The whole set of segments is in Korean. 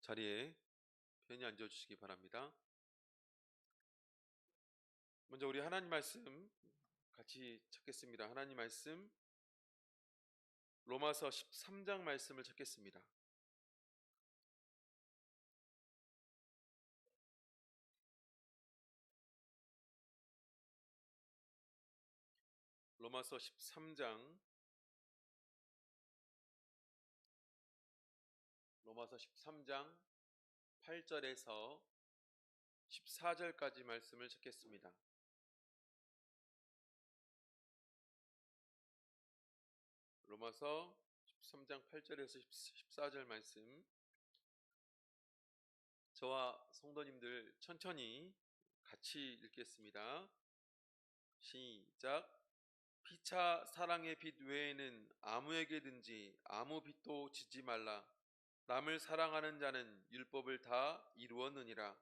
자리에 편히 앉아주시기 바랍니다. 먼저 우리 하나님 말씀 같이 찾겠습니다. 하나님 말씀 로마서 13장 말씀을 찾겠습니다. 로마서 13장 8절에서 14절까지 말씀을 찾겠습니다. 로마서 13장 8절에서 14절 말씀, 저와 성도님들 천천히 같이 읽겠습니다. 시작. 피차 사랑의 빛 외에는 아무에게든지 아무 빛도 지지 말라. 남을 사랑하는 자는 율법을 다 이루었느니라.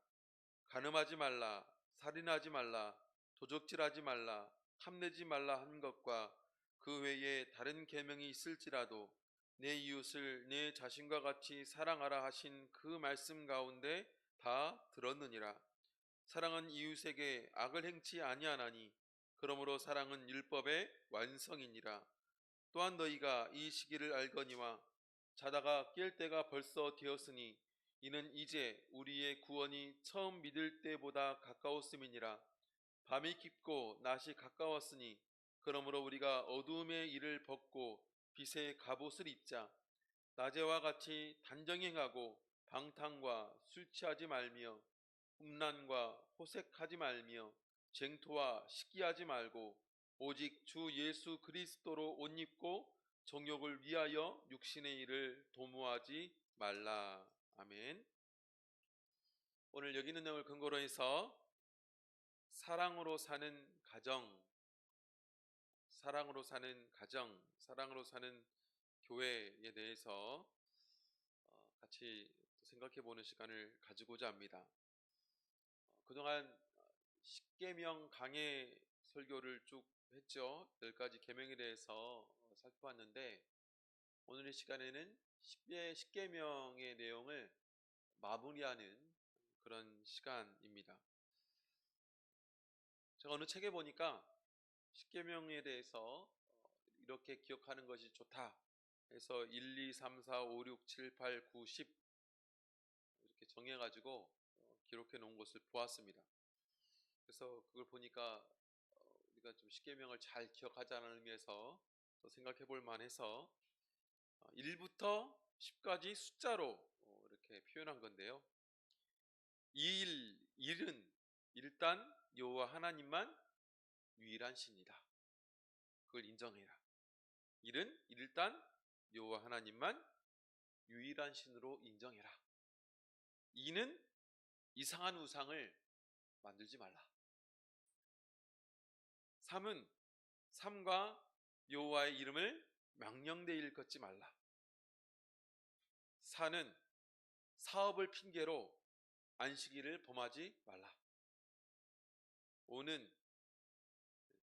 간음하지 말라, 살인하지 말라, 도적질하지 말라, 탐내지 말라 한 것과 그 외에 다른 계명이 있을지라도 내 이웃을 내 자신과 같이 사랑하라 하신 그 말씀 가운데 다 들었느니라. 사랑은 이웃에게 악을 행치 아니하나니 그러므로 사랑은 율법의 완성이니라. 또한 너희가 이 시기를 알거니와 자다가 깰 때가 벌써 되었으니 이는 이제 우리의 구원이 처음 믿을 때보다 가까웠음이니라. 밤이 깊고 낮이 가까웠으니 그러므로 우리가 어두움의 일을 벗고 빛의 갑옷을 입자. 낮에와 같이 단정히 행하고 방탕과 술 취하지 말며 음란과 호색하지 말며 쟁토와 시기하지 말고 오직 주 예수 그리스도로 옷 입고 정욕을 위하여 육신의 일을 도모하지 말라. 아멘. 오늘 여기 있는 내용을 근거로 해서 사랑으로 사는 가정, 사랑으로 사는 교회에 대해서 같이 생각해 보는 시간을 가지고자 합니다. 그동안 십계명 강해 설교를 쭉 했죠. 10가지 계명에 대해서 살펴봤는데 오늘 이 시간에는 십계명의 내용을 마무리하는 그런 시간입니다. 제가 어느 책에 보니까 십계명에 대해서 이렇게 기억하는 것이 좋다 해서 1, 2, 3, 4, 5, 6, 7, 8, 9, 10 이렇게 정해가지고 기록해 놓은 것을 보았습니다. 그래서 그걸 보니까 우리가 좀 십계명을 잘 기억하자는 의미에서 생각해 볼 만해서 1부터 10까지 숫자로 이렇게 표현한 건데요. 일은 일단 여호와 하나님만 유일한 신이다. 그걸 인정해라. 일은 일단 여호와 하나님만 유일한 신으로 인정해라. 이는 이상한 우상을 만들지 말라. 3은 삼과 여호와의 이름을 망령되이 일컫지 말라. 4는 사업을 핑계로 안식일을 범하지 말라. 5는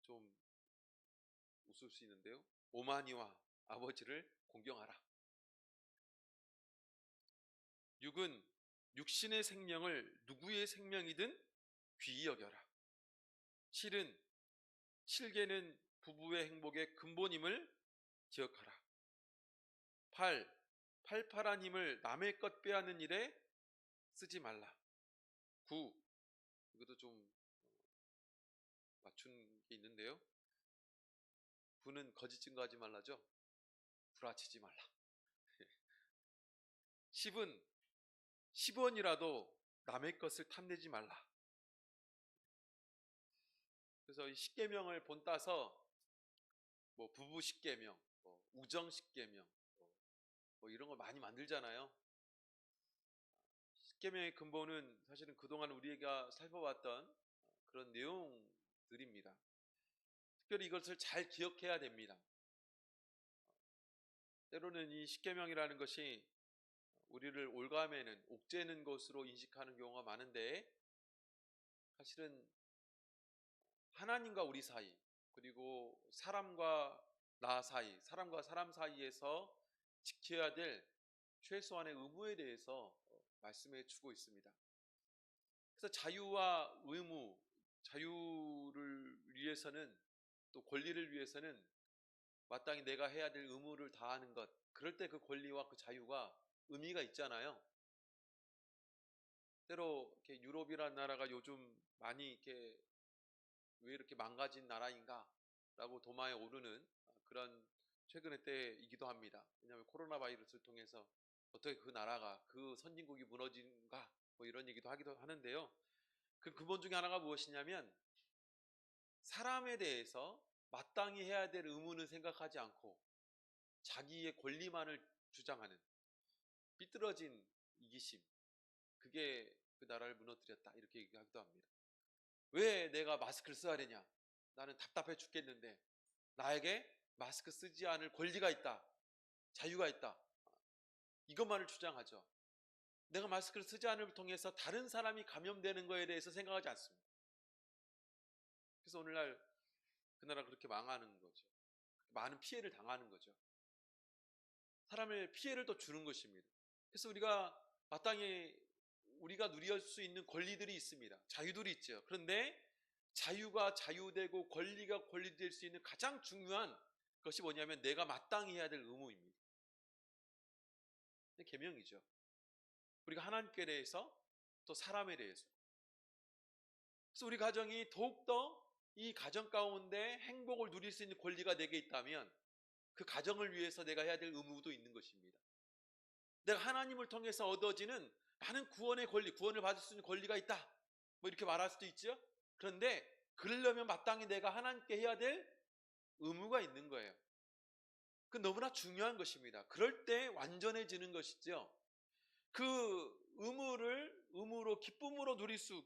좀 웃을 수 있는데요. 오마니와 아버지를 공경하라. 6은 육신의 생명을 누구의 생명이든 귀히 여겨라. 7은 7계는 부부의 행복의 근본임을 기억하라. 8. 팔팔한 힘을 남의 것 빼앗는 일에 쓰지 말라. 9. 이것도 좀 맞춘 게 있는데요. 9는 거짓 증거하지 말라죠. 구라치지 말라. 10은 10원이라도 남의 것을 탐내지 말라. 그래서 이 십계명을 본따서 부부 십계명, 우정 십계명, 이런 걸 많이 만들잖아요. 십계명의 근본은 사실은 그동안 우리가 살펴봤던 그런 내용들입니다. 특별히 이것을 잘 기억해야 됩니다. 때로는 이 십계명이라는 것이 우리를 올가매는 옥죄는 것으로 인식하는 경우가 많은데 사실은 하나님과 우리 사이, 그리고 사람과 나 사이, 사람과 사람 사이에서 지켜야 될 최소한의 의무에 대해서 말씀해 주고 있습니다. 그래서 자유와 의무, 자유를 위해서는, 또 권리를 위해서는 마땅히 내가 해야 될 의무를 다하는 것, 그럴 때 그 권리와 그 자유가 의미가 있잖아요. 때로 이렇게 유럽이라는 나라가 요즘 많이 이렇게 왜 이렇게 망가진 나라인가 라고 도마에 오르는 그런 최근의 때이기도 합니다. 왜냐하면 코로나 바이러스를 통해서 어떻게 그 나라가, 그 선진국이 무너진가, 뭐 이런 얘기도 하기도 하는데요. 그 근본 중에 하나가 무엇이냐면, 사람에 대해서 마땅히 해야 될 의무는 생각하지 않고 자기의 권리만을 주장하는 삐뚤어진 이기심, 그게 그 나라를 무너뜨렸다, 이렇게 얘기하기도 합니다. 왜 내가 마스크를 써야 되냐? 나는 답답해 죽겠는데 나에게 마스크 쓰지 않을 권리가 있다, 자유가 있다, 이것만을 주장하죠. 내가 마스크를 쓰지 않음을 통해서 다른 사람이 감염되는 것에 대해서 생각하지 않습니다. 그래서 오늘날 그 나라가 그렇게 망하는 거죠. 많은 피해를 당하는 거죠. 사람을 피해를 또 주는 것입니다. 그래서 우리가 마땅히 우리가 누릴 수 있는 권리들이 있습니다. 자유들이 있죠. 그런데 자유가 자유되고 권리가 권리될 수 있는 가장 중요한 것이 뭐냐면, 내가 마땅히 해야 될 의무입니다. 계명이죠. 우리가 하나님께 대해서, 또 사람에 대해서. 그래서 우리 가정이 더욱더 이 가정 가운데 행복을 누릴 수 있는 권리가 내게 있다면, 그 가정을 위해서 내가 해야 될 의무도 있는 것입니다. 내가 하나님을 통해서 얻어지는 많은 구원의 권리, 구원을 받을 수 있는 권리가 있다, 뭐 이렇게 말할 수도 있죠. 그런데 그러려면 마땅히 내가 하나님께 해야 될 의무가 있는 거예요. 그 너무나 중요한 것입니다. 그럴 때 완전해지는 것이죠. 그 의무로 기쁨으로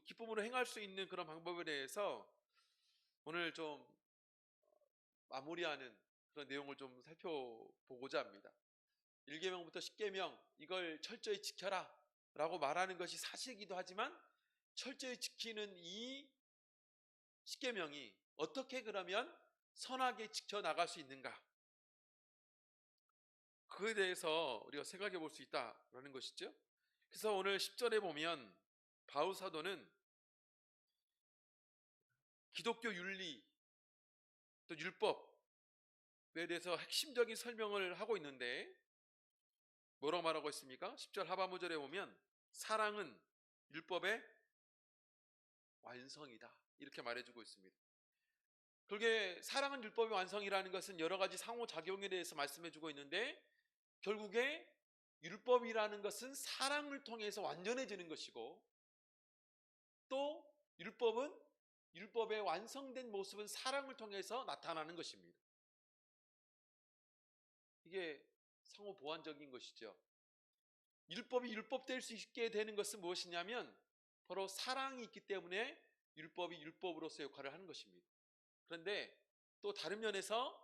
기쁨으로 행할 수 있는 그런 방법에 대해서 오늘 좀 마무리하는 그런 내용을 좀 살펴보고자 합니다. 1계명부터 10계명, 이걸 철저히 지켜라 라고 말하는 것이 사실이기도 하지만, 철저히 지키는 이 10계명이 어떻게 그러면 선하게 지켜나갈 수 있는가, 그에 대해서 우리가 생각해 볼 수 있다라는 것이죠. 그래서 오늘 10절에 보면 바울 사도는 기독교 윤리, 또 율법에 대해서 핵심적인 설명을 하고 있는데, 뭐라고 말하고 있습니까? 10절 하반부절에 보면 사랑은 율법의 완성이다, 이렇게 말해주고 있습니다. 그게 사랑은 율법의 완성이라는 것은 여러 가지 상호작용에 대해서 말씀해주고 있는데, 결국에 율법이라는 것은 사랑을 통해서 완전해지는 것이고, 또 율법의 완성된 모습은 사랑을 통해서 나타나는 것입니다. 이게 상호 보완적인 것이죠. 율법이 율법될 수 있게 되는 것은 무엇이냐면, 바로 사랑이 있기 때문에 율법이 율법으로서 역할을 하는 것입니다. 그런데 또 다른 면에서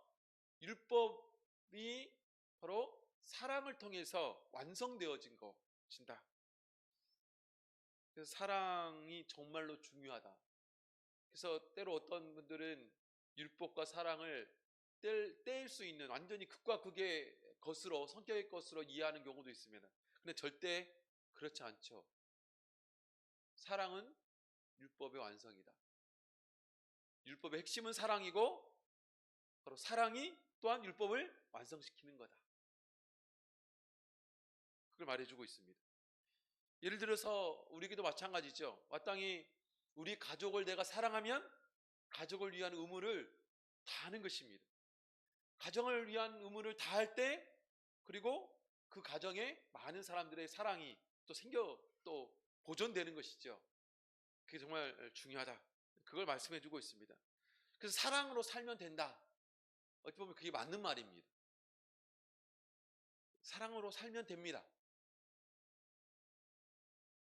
율법이 바로 사랑을 통해서 완성되어진 것이다. 그래서 사랑이 정말로 중요하다. 그래서 때로 어떤 분들은 율법과 사랑을 뗄 수 있는, 완전히 극과 극의 것으로, 성격의 것으로 이해하는 경우도 있습니다. 근데 절대 그렇지 않죠. 사랑은 율법의 완성이다. 율법의 핵심은 사랑이고, 바로 사랑이 또한 율법을 완성시키는 거다, 그걸 말해주고 있습니다. 예를 들어서 우리에게도 마찬가지죠. 마땅히 우리 가족을 내가 사랑하면 가족을 위한 의무를 다하는 것입니다. 가정을 위한 의무를 다할 때, 그리고 그 가정에 많은 사람들의 사랑이 또 보존되는 것이죠. 그게 정말 중요하다, 그걸 말씀해주고 있습니다. 그래서 사랑으로 살면 된다, 어찌 보면 그게 맞는 말입니다. 사랑으로 살면 됩니다.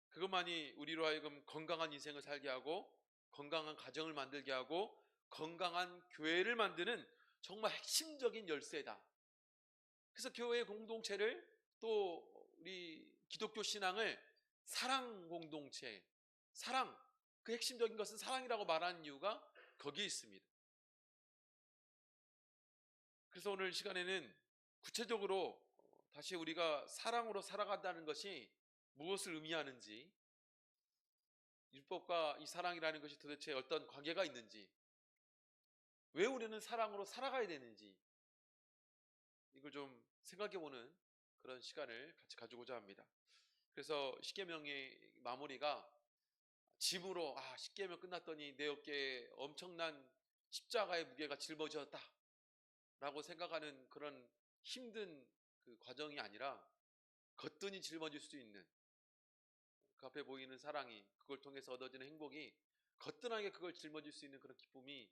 그것만이 우리로 하여금 건강한 인생을 살게 하고, 건강한 가정을 만들게 하고, 건강한 교회를 만드는 정말 핵심적인 열쇠다. 그래서 교회 공동체를, 또 우리 기독교 신앙을 사랑 공동체, 그 핵심적인 것은 사랑이라고 말하는 이유가 거기에 있습니다. 그래서 오늘 시간에는 구체적으로 다시 우리가 사랑으로 살아간다는 것이 무엇을 의미하는지, 율법과 이 사랑이라는 것이 도대체 어떤 관계가 있는지, 왜 우리는 사랑으로 살아가야 되는지, 이걸 좀 생각해보는 그런 시간을 같이 가지고자 합니다. 그래서 십계명의 마무리가 짐으로, 십계명 끝났더니 내 어깨에 엄청난 십자가의 무게가 짊어졌다 라고 생각하는 그런 힘든 그 과정이 아니라 거뜬히 짊어질 수 있는, 그 앞에 보이는 사랑이, 그걸 통해서 얻어지는 행복이 거뜬하게 그걸 짊어질 수 있는 그런 기쁨이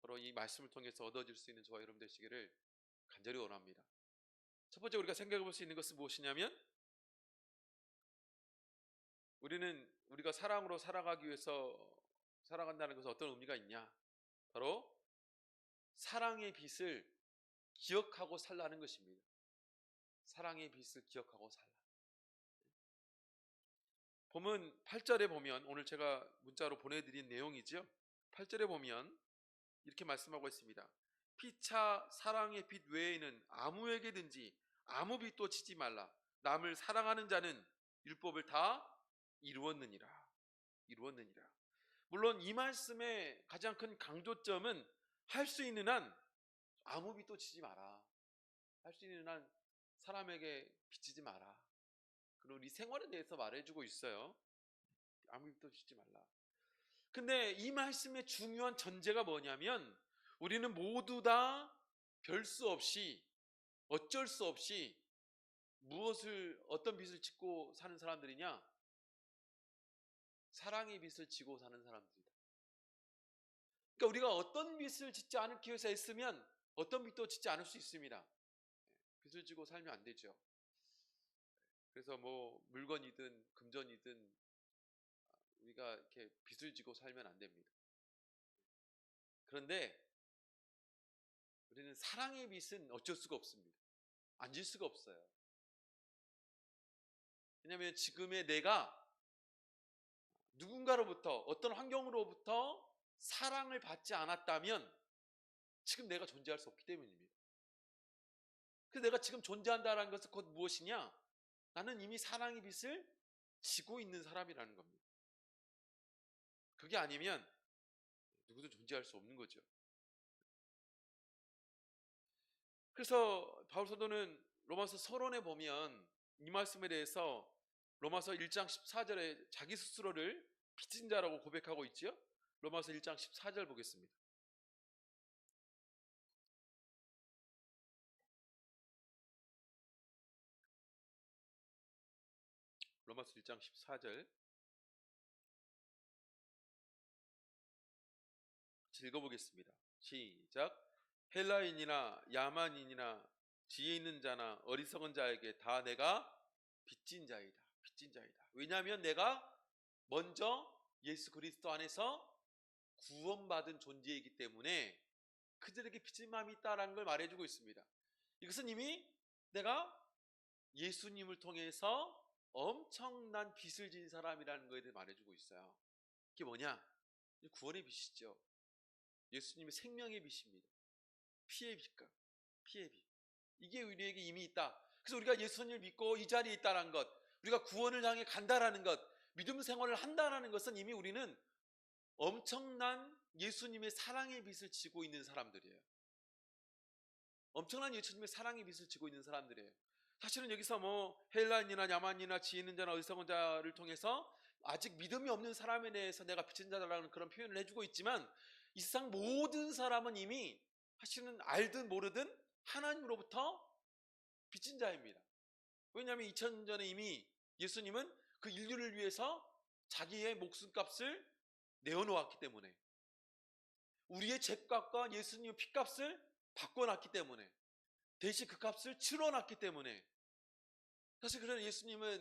바로 이 말씀을 통해서 얻어질 수 있는 저와 여러분 되시기를 간절히 원합니다. 첫 번째 우리가 생각해 볼 수 있는 것은 무엇이냐면, 우리가 사랑으로 살아가기 위해서 살아간다는 것은 어떤 의미가 있냐? 바로 사랑의 빛을 기억하고 살라는 것입니다. 사랑의 빛을 기억하고 살라. 본문 8절에 보면, 오늘 제가 문자로 보내드린 내용이죠. 8절에 보면 이렇게 말씀하고 있습니다. 피차 사랑의 빛 외에는 아무에게든지 아무 빛도 치지 말라. 남을 사랑하는 자는 율법을 다 이루었느니라. 이루었느니라. 물론 이 말씀의 가장 큰 강조점은 할 수 있는 한 아무 빛도 치지 마라. 할 수 있는 한 사람에게 비치지 마라. 그리고 우리 생활에 대해서 말해주고 있어요. 아무 빛도 치지 말라. 근데 이 말씀의 중요한 전제가 뭐냐면, 우리는 모두 다 별 수 없이, 어쩔 수 없이 어떤 빛을 짓고 사는 사람들이냐? 사랑의 빛을 지고 사는 사람들이다. 그러니까 우리가 어떤 빛을 짓지 않기 위해서 애쓰면 어떤 빛도 짓지 않을 수 있습니다. 빛을 지고 살면 안 되죠. 그래서 뭐 물건이든 금전이든 우리가 이렇게 빛을 지고 살면 안 됩니다. 그런데 우리는 사랑의 빛은 어쩔 수가 없습니다. 안 질 수가 없어요. 왜냐하면 지금의 내가 누군가로부터, 어떤 환경으로부터 사랑을 받지 않았다면 지금 내가 존재할 수 없기 때문입니다. 그래서 내가 지금 존재한다는 것은 곧 무엇이냐? 나는 이미 사랑의 빛을 지고 있는 사람이라는 겁니다. 그게 아니면 누구도 존재할 수 없는 거죠. 그래서 바울 사도는 로마서 서론에 보면 이 말씀에 대해서 로마서 1장 14절에 자기 스스로를 빚진 자라고 고백하고 있지요. 로마서 1장 14절 보겠습니다. 로마서 1장 14절 읽어보겠습니다. 시작. 헬라인이나 야만인이나 지혜 있는 자나 어리석은 자에게 다 내가 빚진 자이다. 빚진 자이다. 왜냐하면 내가 먼저 예수 그리스도 안에서 구원받은 존재이기 때문에 그들에게 빚진 마음이 있다라는 걸 말해주고 있습니다. 이것은 이미 내가 예수님을 통해서 엄청난 빚을 진 사람이라는 것에 대해 말해주고 있어요. 그게 뭐냐? 구원의 빚이죠. 예수님의 생명의 빚입니다. 피의 빚과 피의 빚. 이게 우리에게 이미 있다. 그래서 우리가 예수님을 믿고 이 자리에 있다는 것, 우리가 구원을 향해 간다라는 것, 믿음 생활을 한다라는 것은 이미 우리는 엄청난 예수님의 사랑의 빚을 지고 있는 사람들이에요. 엄청난 예수님의 사랑의 빚을 지고 있는 사람들이에요. 사실은 여기서 뭐 헬라인이나 야만이나 지혜 있는 자나 어리석은 자를 통해서 아직 믿음이 없는 사람에 대해서 내가 빚진 자라는 그런 표현을 해주고 있지만, 이 세상 모든 사람은 이미 사실은 알든 모르든 하나님으로부터 빚진 자입니다. 왜냐하면 2000년 전에 이미 예수님은 그 인류를 위해서 자기의 목숨값을 내어놓았기 때문에, 우리의 죄값과 예수님의 피값을 바꿔놨기 때문에, 대신 그 값을 치러놨기 때문에, 사실 그런 예수님의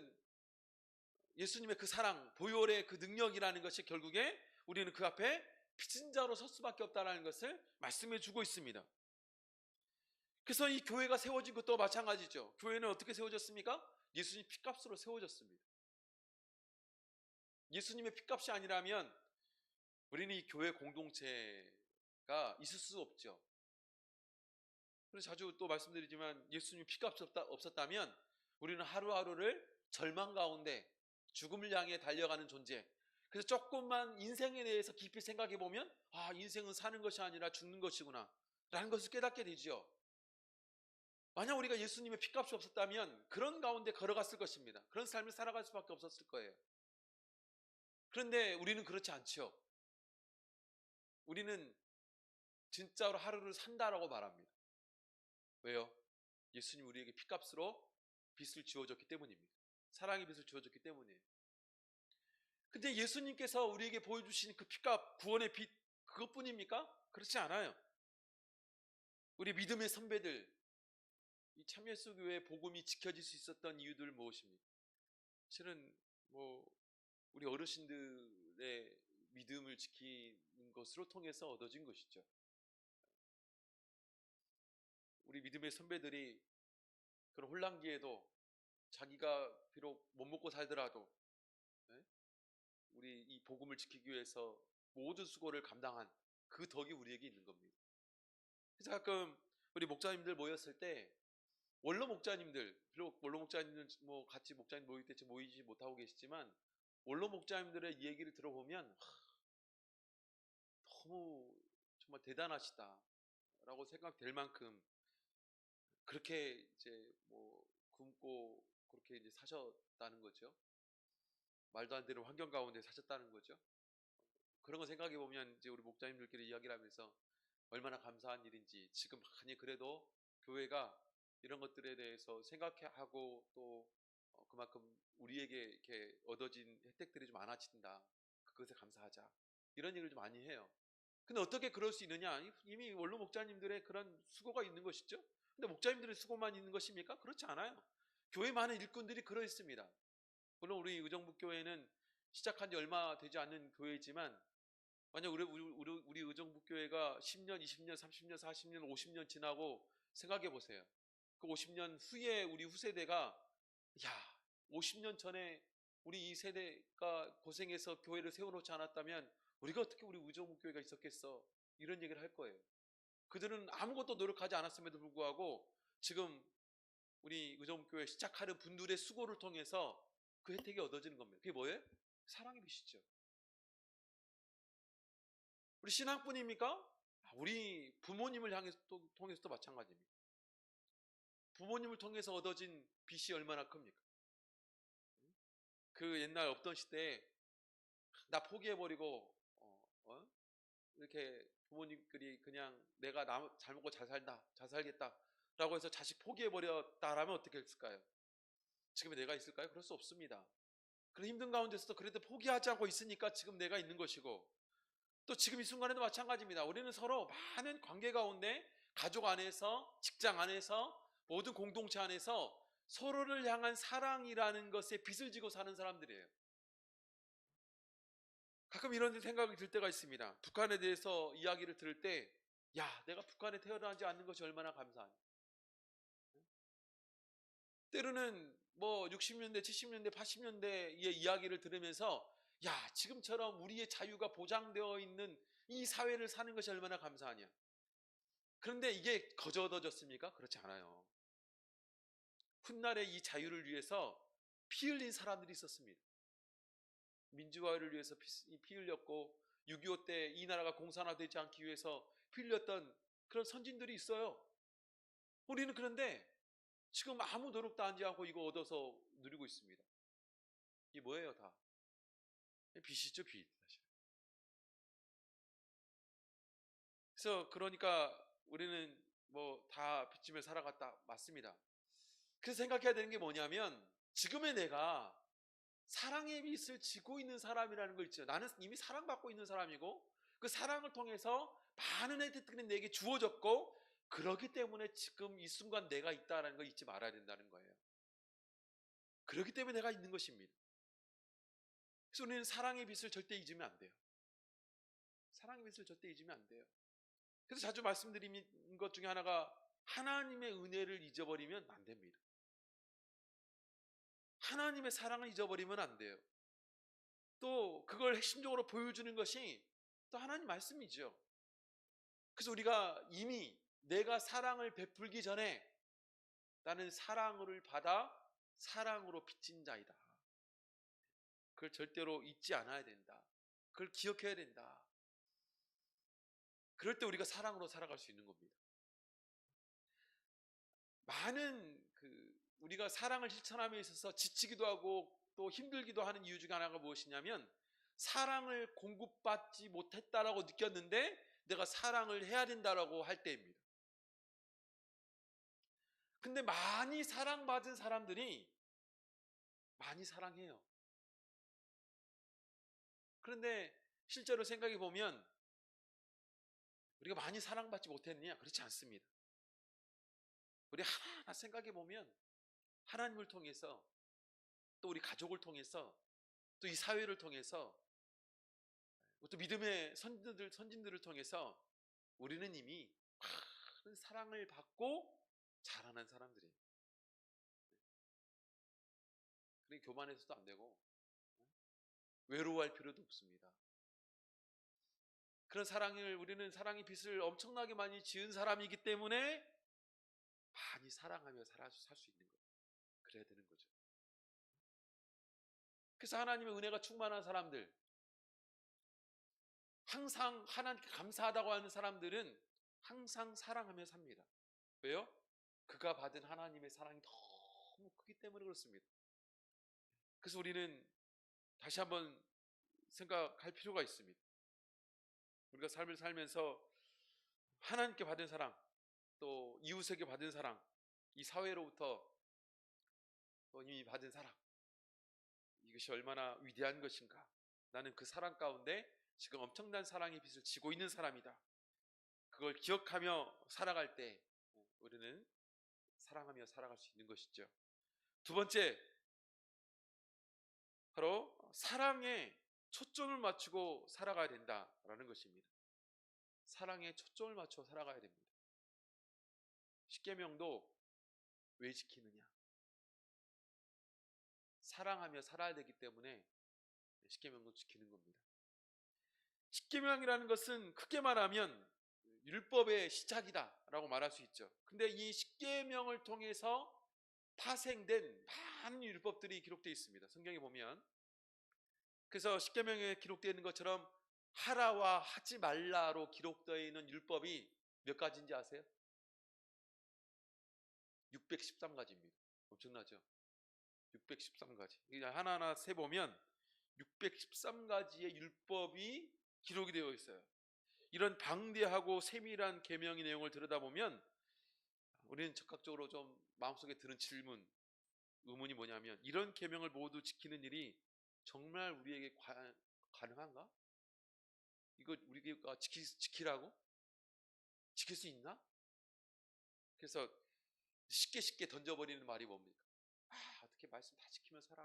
그 사랑, 보혈의 그 능력이라는 것이 결국에 우리는 그 앞에 빚진 자로 설 수밖에 없다는 것을 말씀해 주고 있습니다. 그래서 이 교회가 세워진 것도 마찬가지죠. 교회는 어떻게 세워졌습니까? 예수님 피값으로 세워졌습니다. 예수님의 피값이 아니라면 우리는 이 교회 공동체가 있을 수 없죠. 그래서 자주 또 말씀드리지만, 예수님 피값이 없었다면 우리는 하루하루를 절망 가운데 죽음을 향해 달려가는 존재. 그래서 조금만 인생에 대해서 깊이 생각해 보면 인생은 사는 것이 아니라 죽는 것이구나 라는 것을 깨닫게 되죠. 만약 우리가 예수님의 피값이 없었다면 그런 가운데 걸어갔을 것입니다. 그런 삶을 살아갈 수밖에 없었을 거예요. 그런데 우리는 그렇지 않죠. 우리는 진짜로 하루를 산다라고 말합니다. 왜요? 예수님 우리에게 피값으로 빚을 지어줬기 때문입니다. 사랑의 빚을 지어줬기 때문이에요. 근데 예수님께서 우리에게 보여주신 그 피값, 구원의 빚 그것뿐입니까? 그렇지 않아요. 우리 믿음의 선배들, 이 참예수 교회 복음이 지켜질 수 있었던 이유들 무엇입니까? 실은 우리 어르신들의 믿음을 지키는 것으로 통해서 얻어진 것이죠. 우리 믿음의 선배들이 그런 혼란기에도 자기가 비록 못 먹고 살더라도 우리 이 복음을 지키기 위해서 모든 수고를 감당한 그 덕이 우리에게 있는 겁니다. 그래서 가끔 우리 목자님들 모였을 때 원로 목자님들, 비록 원로 목자님들은 같이 목자님 모일 때 모이지 못하고 계시지만 원로 목자님들의 얘기를 들어보면 너무 정말 대단하시다라고 생각될 만큼 그렇게 이제 굶고 그렇게 이제 사셨다는 거죠. 말도 안 되는 환경 가운데 사셨다는 거죠. 그런 거 생각해 보면 이제 우리 목자님들끼리 이야기를 하면서 얼마나 감사한 일인지, 지금 많이 그래도 교회가 이런 것들에 대해서 생각하고 또 그만큼 우리에게 이렇게 얻어진 혜택들이 좀 많아진다. 그것에 감사하자. 이런 얘기를 좀 많이 해요. 근데 어떻게 그럴 수 있느냐? 이미 원로 목자님들의 그런 수고가 있는 것이죠. 근데 목자님들의 수고만 있는 것입니까? 그렇지 않아요. 교회 많은 일꾼들이 그러 있습니다. 물론 우리 의정부교회는 시작한 지 얼마 되지 않는 교회이지만 만약 우리 의정부교회가 10년, 20년, 30년, 40년, 50년 지나고 생각해 보세요. 그 50년 후에 우리 후세대가 50년 전에 우리 이 세대가 고생해서 교회를 세워놓지 않았다면 우리가 어떻게 우리 의정부교회가 있었겠어? 이런 얘기를 할 거예요. 그들은 아무것도 노력하지 않았음에도 불구하고 지금 우리 의정부교회 시작하는 분들의 수고를 통해서 그 혜택이 얻어지는 겁니다. 그게 뭐예요? 사랑의 빛이죠. 우리 신앙뿐입니까? 우리 부모님을 통해서도 마찬가지입니다. 부모님을 통해서 얻어진 빚이 얼마나 큽니까? 그 옛날 없던 시대에 나 포기해버리고 이렇게 부모님들이 그냥 내가 잘 먹고 잘 살겠다 라고 해서 자식 포기해버렸다라면 어떻게 했을까요? 지금 내가 있을까요? 그럴 수 없습니다. 그런 힘든 가운데서도 그래도 포기하지 않고 있으니까 지금 내가 있는 것이고, 또 지금 이 순간에도 마찬가지입니다. 우리는 서로 많은 관계 가운데 가족 안에서, 직장 안에서, 모든 공동체 안에서 서로를 향한 사랑이라는 것에 빚을 지고 사는 사람들이에요. 가끔 이런 생각이 들 때가 있습니다. 북한에 대해서 이야기를 들을 때 내가 북한에 태어나지 않는 것이 얼마나 감사하냐. 때로는 60년대, 70년대, 80년대의 이야기를 들으면서 지금처럼 우리의 자유가 보장되어 있는 이 사회를 사는 것이 얼마나 감사하냐. 그런데 이게 거저 얻어졌습니까? 그렇지 않아요. 훗날의 이 자유를 위해서 피 흘린 사람들이 있었습니다. 민주화를 위해서 피 흘렸고 6.25 때 이 나라가 공산화되지 않기 위해서 피 흘렸던 그런 선진들이 있어요. 우리는 그런데 지금 아무 노력도 하지 않고 이거 얻어서 누리고 있습니다. 이게 뭐예요? 다 빚이죠, 빚. 사실. 그래서 그러니까 우리는 다 빚지며 살아갔다, 맞습니다. 그래서 생각해야 되는 게 뭐냐면 지금의 내가 사랑의 빚을 지고 있는 사람이라는 거 있죠. 나는 이미 사랑받고 있는 사람이고 그 사랑을 통해서 많은 혜택들이 내게 주어졌고, 그렇기 때문에 지금 이 순간 내가 있다는 거 잊지 말아야 된다는 거예요. 그렇기 때문에 내가 있는 것입니다. 그래서 우리는 사랑의 빚을 절대 잊으면 안 돼요. 사랑의 빚을 절대 잊으면 안 돼요. 그래서 자주 말씀드리는 것 중에 하나가 하나님의 은혜를 잊어버리면 안 됩니다. 하나님의 사랑을 잊어버리면 안 돼요. 또 그걸 핵심적으로 보여주는 것이 또 하나님 말씀이죠. 그래서 우리가 이미 내가 사랑을 베풀기 전에 나는 사랑을 받아 사랑으로 빚진 자이다. 그걸 절대로 잊지 않아야 된다. 그걸 기억해야 된다. 그럴 때 우리가 사랑으로 살아갈 수 있는 겁니다. 많은 우리가 사랑을 실천함에 있어서 지치기도 하고 또 힘들기도 하는 이유 중에 하나가 무엇이냐면 사랑을 공급받지 못했다라고 느꼈는데 내가 사랑을 해야 된다라고 할 때입니다. 근데 많이 사랑받은 사람들이 많이 사랑해요. 그런데 실제로 생각해 보면 우리가 많이 사랑받지 못했느냐? 그렇지 않습니다. 우리 하나하나 생각해 보면 하나님을 통해서 또 우리 가족을 통해서 또 이 사회를 통해서 또 믿음의 선진들을 통해서 우리는 이미 많은 사랑을 받고 자라난 사람들이에요. 그러니 교만해서도 안 되고 외로워할 필요도 없습니다. 그런 사랑을 우리는 사랑의 빚을 엄청나게 많이 지은 사람이기 때문에 많이 사랑하며 살 수 있는 거예요. 그래야 되는 거죠. 그래서 하나님의 은혜가 충만한 사람들, 항상 하나님께 감사하다고 하는 사람들은 항상 사랑하며 삽니다. 왜요? 그가 받은 하나님의 사랑이 너무 크기 때문에 그렇습니다. 그래서 우리는 다시 한번 생각할 필요가 있습니다. 우리가 삶을 살면서 하나님께 받은 사랑, 또 이웃에게 받은 사랑, 이 사회로부터 또 이미 받은 사랑, 이것이 얼마나 위대한 것인가. 나는 그 사랑 가운데 지금 엄청난 사랑의 빚을 지고 있는 사람이다. 그걸 기억하며 살아갈 때 우리는 사랑하며 살아갈 수 있는 것이죠. 두 번째, 바로 사랑에 초점을 맞추고 살아가야 된다라는 것입니다. 사랑에 초점을 맞춰 살아가야 됩니다. 십계명도 왜 지키느냐? 사랑하며 살아야 되기 때문에 십계명도 지키는 겁니다. 십계명이라는 것은 크게 말하면 율법의 시작이다라고 말할 수 있죠. 근데 이 십계명을 통해서 파생된 많은 율법들이 기록되어 있습니다. 성경에 보면. 그래서 십계명에 기록되어 있는 것처럼 하라와 하지 말라로 기록되어 있는 율법이 몇 가지인지 아세요? 613가지입니다. 엄청나죠? 613가지. 하나하나 세보면 613가지의 율법이 기록이 되어 있어요. 이런 방대하고 세밀한 계명의 내용을 들여다보면 우리는 적극적으로 좀 마음속에 드는 질문, 의문이 뭐냐면 이런 계명을 모두 지키는 일이 정말 우리에게 가능한가? 이거 우리가 지키라고? 지킬 수 있나? 그래서 쉽게 던져버리는 말이 뭡니까? 어떻게 말씀 다 지키면 살아?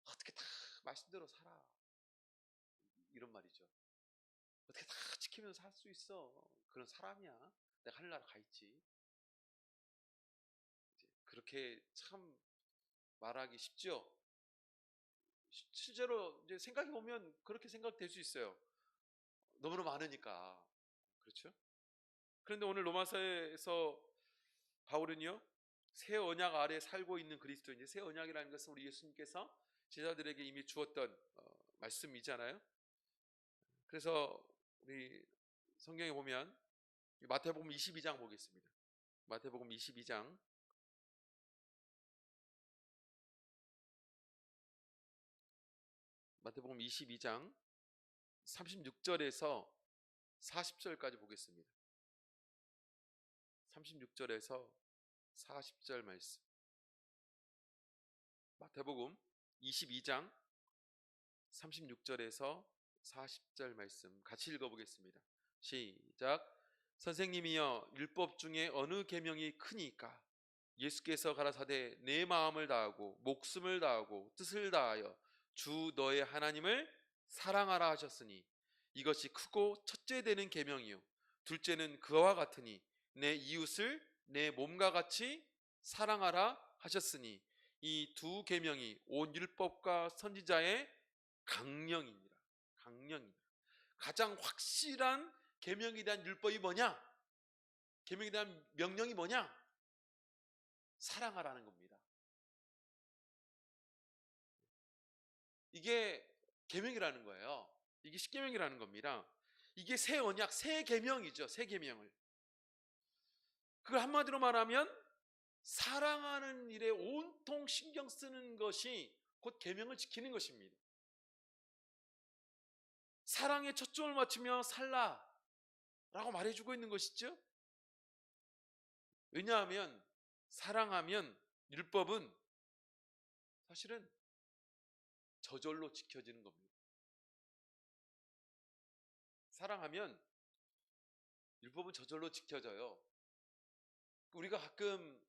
어떻게 다 말씀대로 살아? 이런 말이죠. 어떻게 다 지키면 살 수 있어? 그런 사람이야. 내가 하늘나라 가 있지. 이제 그렇게 참 말하기 쉽죠. 실제로 이제 생각해 보면 그렇게 생각될 수 있어요. 너무나 많으니까. 그렇죠? 그런데 오늘 로마서에서 바울은요, 새 언약 아래 살고 있는 그리스도인들, 새 언약이라는 것은 우리 예수님께서 제자들에게 이미 주었던 말씀이잖아요. 그래서 우리 성경에 보면 마태복음 22장 보겠습니다. 마태복음 22장 36절에서 40절까지 보겠습니다. 36절에서 40절 말씀. 마태복음 22장 36절에서 40절 말씀 같이 읽어보겠습니다. 시작. 선생님이여 율법 중에 어느 계명이 크니까? 예수께서 가라사대 내 마음을 다하고 목숨을 다하고 뜻을 다하여 주 너의 하나님을 사랑하라 하셨으니 이것이 크고 첫째 되는 계명이요 둘째는 그와 같으니 내 이웃을 내 몸과 같이 사랑하라 하셨으니 이 두 계명이 온 율법과 선지자의 강령입니다. 강령입니다. 가장 확실한 계명에 대한 율법이 뭐냐? 계명에 대한 명령이 뭐냐? 사랑하라는 겁니다. 이게 계명이라는 거예요. 이게 십계명이라는 겁니다. 이게 새 언약, 새 계명이죠. 새 계명을. 그걸 한마디로 말하면 사랑하는 일에 온통 신경 쓰는 것이 곧 계명을 지키는 것입니다. 사랑에 초점을 맞추며 살라라고 말해주고 있는 것이죠. 왜냐하면 사랑하면 율법은 사실은 저절로 지켜지는 겁니다. 사랑하면 율법은 저절로 지켜져요. 우리가 가끔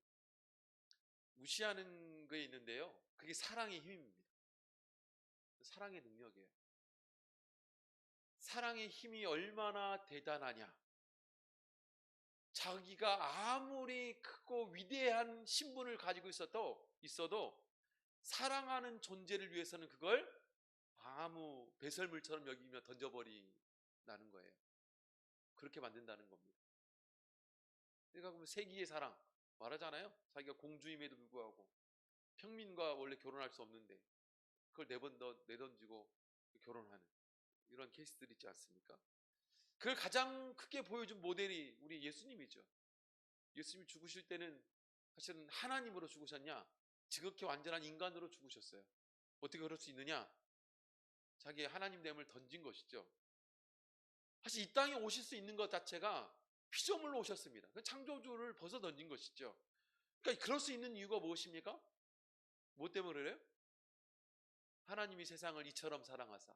무시하는 게 있는데요. 그게 사랑의 힘입니다. 사랑의 능력이에요. 사랑의 힘이 얼마나 대단하냐. 자기가 아무리 크고 위대한 신분을 가지고 있어도 사랑하는 존재를 위해서는 그걸 아무 배설물처럼 여기며 던져버린다는 거예요. 그렇게 만든다는 겁니다. 그러니까 보면 세기의 사랑 말하잖아요. 자기가 공주임에도 불구하고 평민과 원래 결혼할 수 없는데 그걸 내던지고 결혼하는 이런 케이스들이 있지 않습니까? 그걸 가장 크게 보여준 모델이 우리 예수님이죠. 예수님이 죽으실 때는 사실은 하나님으로 죽으셨냐? 지극히 완전한 인간으로 죽으셨어요. 어떻게 그럴 수 있느냐? 자기의 하나님됨을 던진 것이죠. 사실 이 땅에 오실 수 있는 것 자체가 피조물로 오셨습니다. 창조주를 벗어 던진 것이죠. 그러니까 그럴 수 있는 이유가 무엇입니까? 뭐 때문에 그래요? 하나님이 세상을 이처럼 사랑하사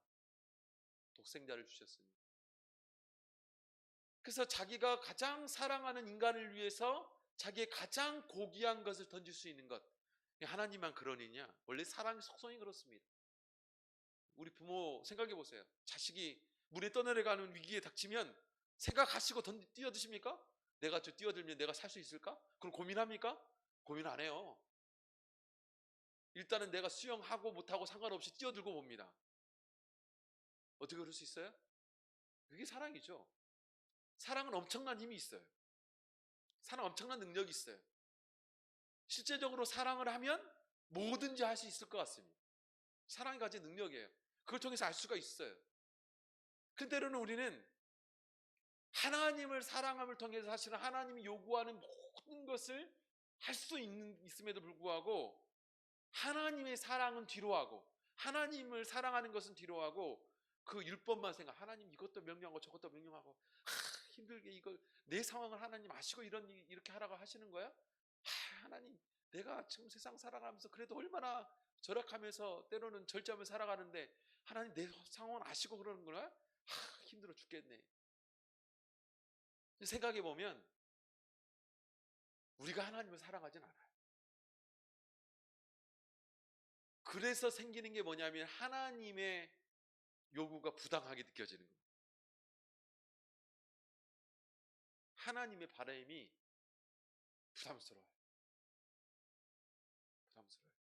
독생자를 주셨습니다. 그래서 자기가 가장 사랑하는 인간을 위해서 자기의 가장 고귀한 것을 던질 수 있는 것. 하나님만 그러느냐? 원래 사랑의 속성이 그렇습니다. 우리 부모 생각해 보세요. 자식이 물에 떠내려가는 위기에 닥치면 생각하시고 뛰어드십니까? 내가 저 뛰어들면 내가 살 수 있을까? 그걸 고민합니까? 고민 안 해요. 일단은 내가 수영하고 못하고 상관없이 뛰어들고 봅니다. 어떻게 그럴 수 있어요? 그게 사랑이죠. 사랑은 엄청난 힘이 있어요. 사랑 엄청난 능력이 있어요. 실제적으로 사랑을 하면 뭐든지 할 수 있을 것 같습니다. 사랑이 가진 능력이에요. 그걸 통해서 알 수가 있어요. 근데 때로는 우리는 하나님을 사랑함을 통해서 사실은 하나님이 요구하는 모든 것을 할 수 있음에도 불구하고 하나님의 사랑은 뒤로하고 하나님을 사랑하는 것은 뒤로하고 그 율법만 생각. 하나님 이것도 명령하고 저것도 명령하고 힘들게 이걸 내 상황을 하나님 아시고 이렇게 하라고 하시는 거야? 하나님 내가 지금 세상 살아가면서 그래도 얼마나 절약하면서 때로는 절제하며 살아가는데 하나님 내 상황을 아시고 그러는 거야? 힘들어 죽겠네. 생각해 보면 우리가 하나님을 사랑하진 않아요. 그래서 생기는 게 뭐냐면 하나님의 요구가 부당하게 느껴지는 거예요. 하나님의 바람이 부담스러워요. 부담스러워요.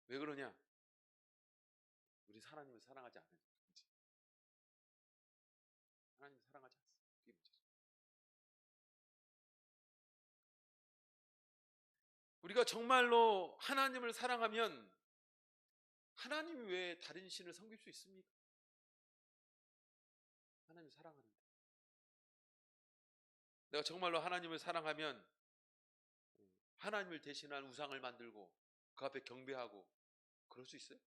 왜 그러냐? 우리 하나님을 사랑하지 않으니까. 하나님을 사랑하지 않습니다. 그게 문제죠. 우리가 정말로 하나님을 사랑하면 하나님이 왜 다른 신을 섬길 수 있습니까? 하나님을 사랑하는데. 내가 정말로 하나님을 사랑하면 하나님을 대신한 우상을 만들고 그 앞에 경배하고 그럴 수 있어요?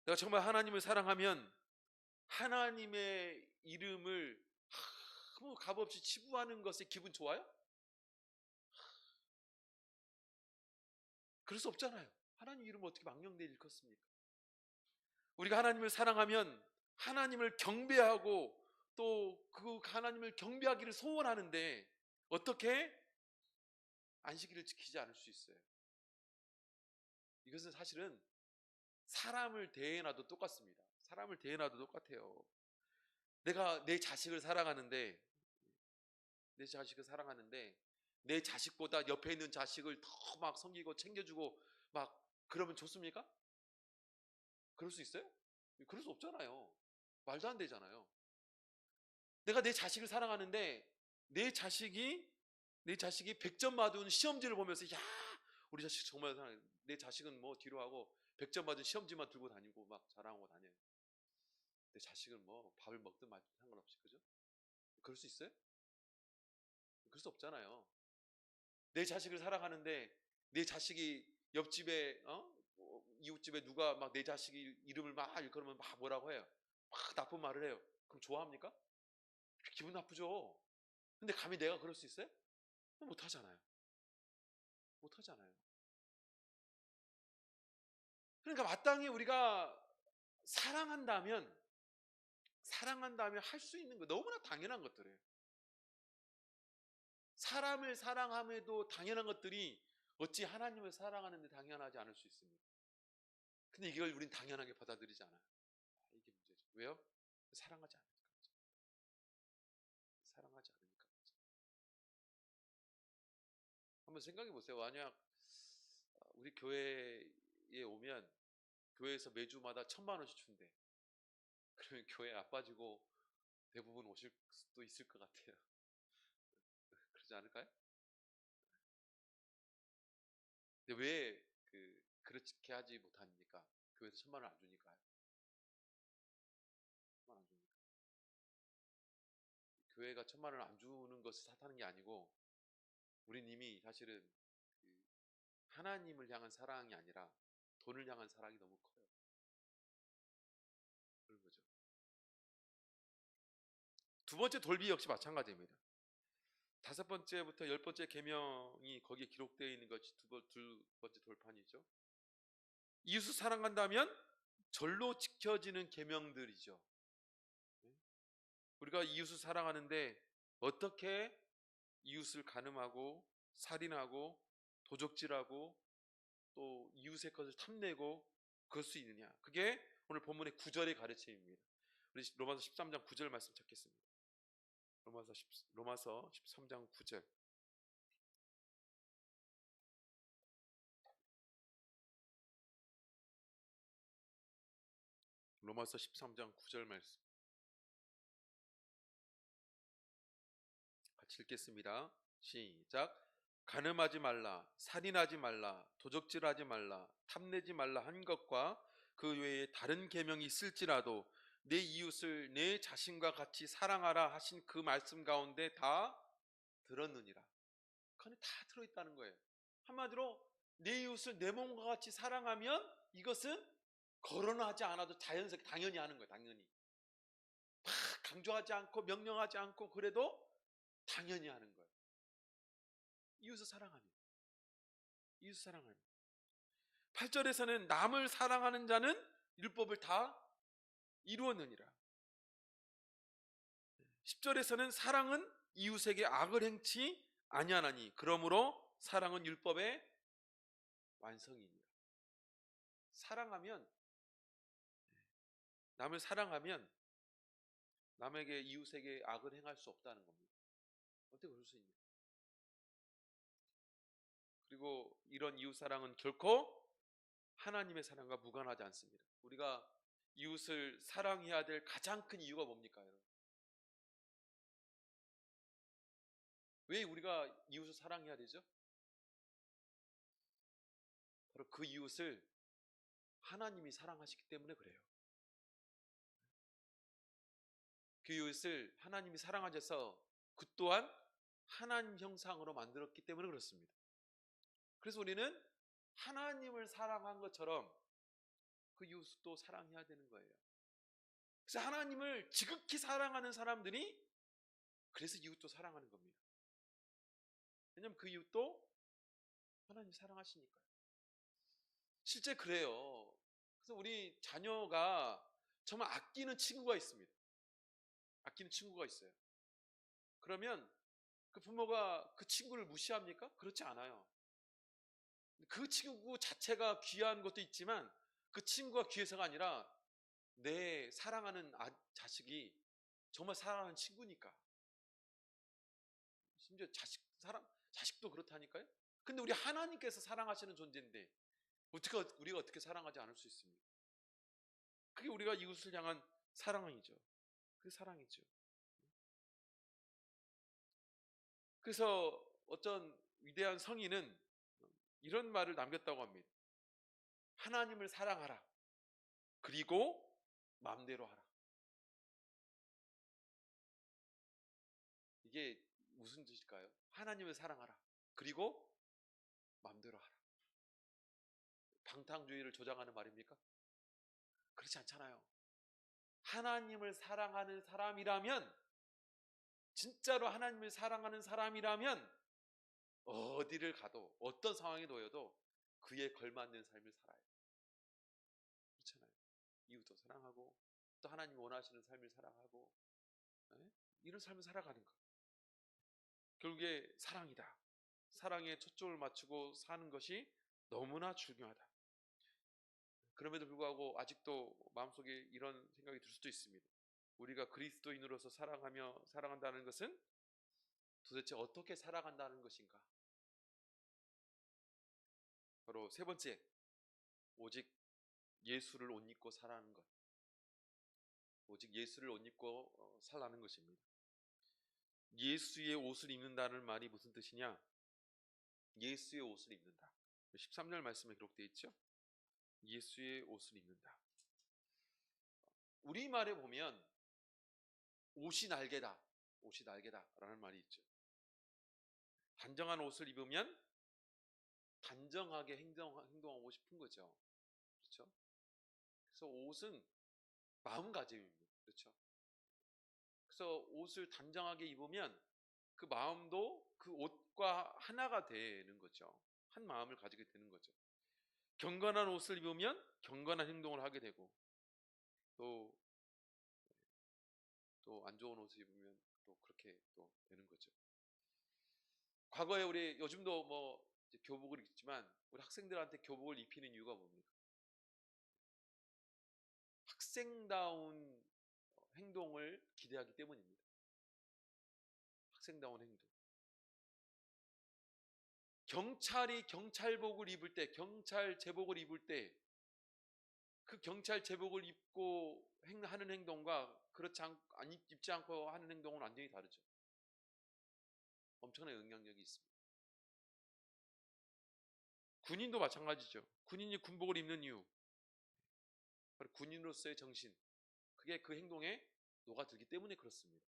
내가 정말 하나님을 사랑하면 하나님의 이름을 아무 값없이 치부하는 것에 기분 좋아요? 그럴 수 없잖아요. 하나님 이름을 어떻게 망령되이 일컫습니까? 우리가 하나님을 사랑하면 하나님을 경배하고 또 그 하나님을 경배하기를 소원하는데 어떻게 안식일을 지키지 않을 수 있어요? 이것은 사실은 사람을 대해놔도 똑같습니다. 사람을 대해놔도 똑같아요. 내가 내 자식을 사랑하는데 내 자식보다 옆에 있는 자식을 더 막 섬기고 챙겨주고 막 그러면 좋습니까? 그럴 수 있어요? 그럴 수 없잖아요. 말도 안 되잖아요. 내가 내 자식을 사랑하는데 내 자식이 100점 맞은 시험지를 보면서 야 우리 자식 정말 사랑해. 내 자식은 뭐 뒤로 하고 100점 받은 시험지만 들고 다니고 막 자랑하고 다녀요. 내 자식은 뭐 밥을 먹든 말든 상관없이, 그죠? 그럴 수 있어요? 그럴 수 없잖아요. 내 자식을 사랑하는데 내 자식이 옆집에 이웃집에 누가 막 내 자식이 이름을 막 일컬으면 막 뭐라고 해요. 막 나쁜 말을 해요. 그럼 좋아합니까? 기분 나쁘죠. 근데 감히 내가 그럴 수 있어요? 못하잖아요. 못하잖아요. 그러니까 마땅히 우리가 사랑한다면 할 수 있는 거 너무나 당연한 것들이에요. 사람을 사랑함에도 당연한 것들이 어찌 하나님을 사랑하는데 당연하지 않을 수 있습니까? 근데 이걸 우린 당연하게 받아들이지 않아요. 이게 문제죠. 왜요? 사랑하지 않으니까. 사랑하지 않으니까. 한번 생각해 보세요. 만약 우리 교회에 오면 교회에서 매주마다 1,000만 원씩 준대. 그러면 교회 안 빠지고 대부분 오실 수도 있을 것 같아요. 그러지 않을까요? 근데 왜 그렇게 하지 못합니까? 교회에서 1,000만 원 안 주니까요. 1,000만 원 안 주니까. 교회가 1,000만 원 안 주는 것을 탓하는 게 아니고 우린 이미 사실은 그 하나님을 향한 사랑이 아니라 돈을 향한 사랑이 너무 커요. 그런 거죠. 두 번째 돌비 역시 마찬가지입니다. 5번째부터 10번째 계명이 거기에 기록되어 있는 것이 두 번째 돌판이죠. 이웃을 사랑한다면 절로 지켜지는 계명들이죠. 우리가 이웃을 사랑하는데 어떻게 이웃을 간음하고 살인하고 도적질하고 또 이웃의 것을 탐내고 그럴 수 있느냐? 그게 오늘 본문의 9절의 가르침입니다. 우리 로마서 13장 9절 말씀 찾겠습니다. 로마서 13장 9절. 로마서 13장 9절 말씀 같이 읽겠습니다. 시작. 간음하지 말라, 살인하지 말라, 도적질하지 말라, 탐내지 말라 한 것과 그 외에 다른 계명이 있을지라도 내 이웃을 내 자신과 같이 사랑하라 하신 그 말씀 가운데 다 들었느니라. 그 안에 다 들어있다는 거예요. 한마디로 내 이웃을 내 몸과 같이 사랑하면 이것은 거론하지 않아도 자연스럽게 당연히 하는 거예요. 당연히. 막 강조하지 않고 명령하지 않고 그래도 당연히 하는 거예요. 이웃을 사랑하면. 이웃을 사랑하면. 8절에서는 남을 사랑하는 자는 율법을 다 이루었느니라. 10절에서는 사랑은 이웃에게 악을 행치 아니하나니 그러므로 사랑은 율법의 완성이니라. 사랑하면, 남을 사랑하면 남에게 이웃에게 악을 행할 수 없다는 겁니다. 어떻게 그럴 수 있냐? 그리고 이런 이웃 사랑은 결코 하나님의 사랑과 무관하지 않습니다. 우리가 이웃을 사랑해야 될 가장 큰 이유가 뭡니까, 여러분? 왜 우리가 이웃을 사랑해야 되죠? 바로 그 이웃을 하나님이 사랑하시기 때문에 그래요. 그 이웃을 하나님이 사랑하셔서 그 또한 하나님 형상으로 만들었기 때문에 그렇습니다. 그래서 우리는 하나님을 사랑한 것처럼 그 이웃도 사랑해야 되는 거예요. 그래서 하나님을 지극히 사랑하는 사람들이 그래서 이웃도 사랑하는 겁니다. 왜냐하면 그 이웃도 하나님 사랑하시니까요. 실제 그래요. 그래서 우리 자녀가 정말 아끼는 친구가 있습니다. 아끼는 친구가 있어요. 그러면 그 부모가 그 친구를 무시합니까? 그렇지 않아요. 그 친구 자체가 귀한 것도 있지만 그 친구가 귀해서가 아니라 내 사랑하는 자식이 정말 사랑하는 친구니까. 심지어 자식도 그렇다니까요. 근데 우리 하나님께서 사랑하시는 존재인데 우리가 어떻게 사랑하지 않을 수 있습니까? 그게 우리가 이웃을 향한 사랑이죠. 그 사랑이죠. 그래서 어떤 위대한 성인은 이런 말을 남겼다고 합니다. 하나님을 사랑하라. 그리고 마음대로 하라. 이게 무슨 뜻일까요? 하나님을 사랑하라. 그리고 마음대로 하라. 방탕주의를 조장하는 말입니까? 그렇지 않잖아요. 하나님을 사랑하는 사람이라면, 진짜로 하나님을 사랑하는 사람이라면 어디를 가도 어떤 상황에 놓여도 그에 걸맞는 삶을 살아요. 그렇잖아요. 이웃도 사랑하고 또 하나님 원하시는 삶을 살아가고, 네? 이런 삶을 살아가는 것. 결국에 사랑이다. 사랑에 초점을 맞추고 사는 것이 너무나 중요하다. 그럼에도 불구하고 아직도 마음속에 이런 생각이 들 수도 있습니다. 우리가 그리스도인으로서 사랑하며 사랑한다는 것은 도대체 어떻게 살아간다는 것인가? 바로 세 번째, 오직 예수를 옷 입고 살아가는 것. 오직 예수를 옷 입고 살라는 것입니다. 예수의 옷을 입는다는 말이 무슨 뜻이냐? 예수의 옷을 입는다. 13절 말씀에 기록되어 있죠. 예수의 옷을 입는다. 우리말에 보면 옷이 날개다, 옷이 날개다 라는 말이 있죠. 단정한 옷을 입으면 단정하게 행동하고 싶은 거죠. 그렇죠? 그래서 옷은 마음가짐입니다. 그렇죠? 그래서 옷을 단정하게 입으면 그 마음도 그 옷과 하나가 되는 거죠. 한 마음을 가지게 되는 거죠. 경건한 옷을 입으면 경건한 행동을 하게 되고, 또 안 좋은 옷을 입으면 또 그렇게 또 되는 거죠. 과거에 우리 요즘도 뭐 이제 교복을 입지만 우리 학생들한테 교복을 입히는 이유가 뭡니까? 학생다운 행동을 기대하기 때문입니다. 학생다운 행동. 경찰이 경찰복을 입을 때, 경찰 제복을 입을 때, 그 경찰 제복을 입고 하는 행동과 그렇지 입지 않고 하는 행동은 완전히 다르죠. 엄청난 영향력이 있습니다. 군인도 마찬가지죠. 군인이 군복을 입는 이유, 바로 군인으로서의 정신, 그게 그 행동에 녹아들기 때문에 그렇습니다.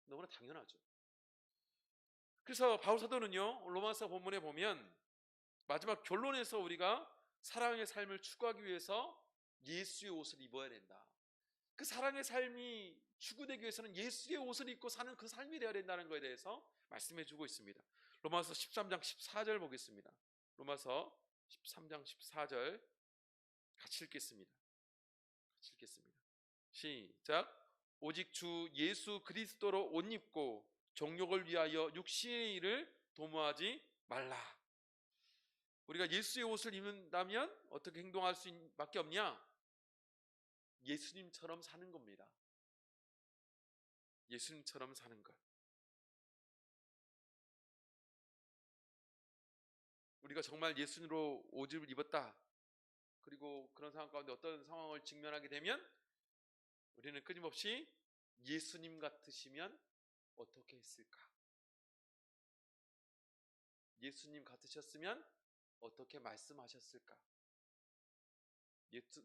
너무나 당연하죠. 그래서 바울 사도는요, 로마서 본문에 보면 마지막 결론에서 우리가 사랑의 삶을 추구하기 위해서 예수의 옷을 입어야 된다. 그 사랑의 삶이 추구되기 위해서는 예수의 옷을 입고 사는 그 삶이 되어야 된다는 것에 대해서 말씀해 주고 있습니다. 로마서 13장 14절 보겠습니다. 로마서 13장 14절 같이 읽겠습니다. 같이 읽겠습니다. 시작. 오직 주 예수 그리스도로 옷 입고 정욕을 위하여 육신의 일을 도모하지 말라. 우리가 예수의 옷을 입는다면 어떻게 행동할 수밖에 없냐? 예수님처럼 사는 겁니다. 예수님처럼 사는 것. 우리가 정말 예수님으로 옷을 입었다. 그리고 그런 상황 가운데 어떤 상황을 직면하게 되면 우리는 끊임없이 예수님 같으시면 어떻게 했을까? 예수님 같으셨으면 어떻게 말씀하셨을까?